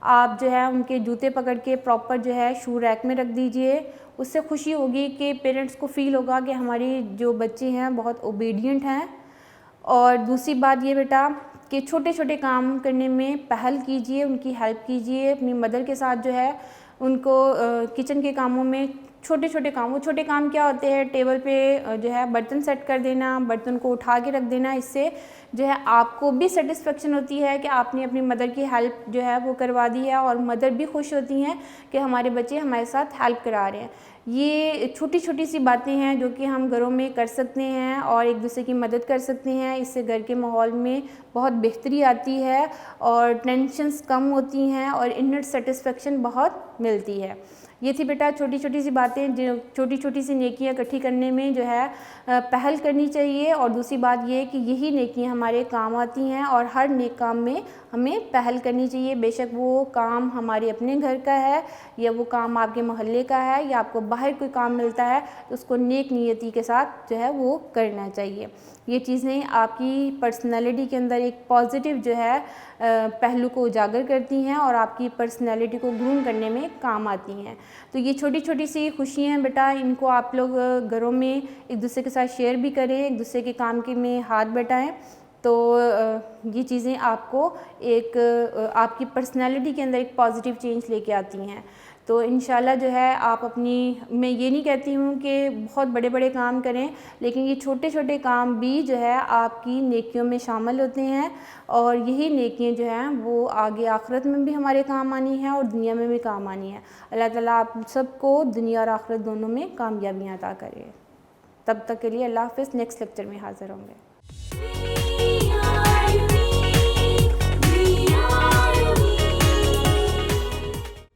आप जो है उनके जूते पकड़ के प्रॉपर जो है शू रैक में रख दीजिए। उससे खुशी होगी कि पेरेंट्स को फ़ील होगा कि हमारी जो बच्चे हैं बहुत ओबीडियंट हैं। और दूसरी बात ये बेटा कि छोटे छोटे काम करने में पहल कीजिए, उनकी हेल्प कीजिए। अपनी मदर के साथ जो है उनको किचन के कामों में छोटे छोटे काम, वो छोटे काम क्या होते हैं, टेबल पे जो है बर्तन सेट कर देना, बर्तन को उठा के रख देना। इससे जो है आपको भी सेटिस्फेक्शन होती है कि आपने अपनी मदर की हेल्प जो है वो करवा दी है, और मदर भी खुश होती हैं कि हमारे बच्चे हमारे साथ हेल्प करा रहे हैं। ये छोटी छोटी सी बातें हैं जो कि हम घरों में कर सकते हैं और एक दूसरे की मदद कर सकते हैं। इससे घर के माहौल में बहुत बेहतरी आती है और टेंशन्स कम होती हैं और इनर सेटिस्फेक्शन बहुत मिलती है। ये थी बेटा छोटी छोटी सी बातें, जो छोटी छोटी सी नेकियां इकट्ठी करने में जो है पहल करनी चाहिए। और दूसरी बात ये कि यही नेकियां हमारे काम आती हैं और हर नेक काम में हमें पहल करनी चाहिए। बेशक वो काम हमारे अपने घर का है या वो काम आपके मोहल्ले का है या आपको बाहर कोई काम मिलता है, तो उसको नेक नियति के साथ जो है वो करना चाहिए। ये चीज़ें आपकी पर्सनैलिटी के अंदर एक पॉजिटिव जो है पहलू को उजागर करती हैं और आपकी पर्सनैलिटी को ग्रूम करने में काम आती हैं। तो ये छोटी छोटी सी खुशियाँ हैं बेटा, इनको आप लोग घरों में एक दूसरे के साथ शेयर भी करें, एक दूसरे के काम के में हाथ बटाएं। तो ये चीज़ें आपको एक आपकी पर्सनैलिटी के अंदर एक पॉजिटिव चेंज लेके आती हैं। तो इंशाल्लाह जो है आप अपनी, मैं ये नहीं कहती हूँ कि बहुत बड़े बड़े काम करें, लेकिन ये छोटे छोटे काम भी जो है आपकी नेकियों में शामिल होते हैं और यही नेकियां जो हैं वो आगे आखिरत में भी हमारे काम आनी है और दुनिया में भी काम आनी है। अल्लाह ताला आप सबको दुनिया और आखिरत दोनों में कामयाबियाँ अता करे। तब तक के लिए अल्लाह हाफ़िज़। नेक्स्ट लेक्चर में हाज़िर होंगे।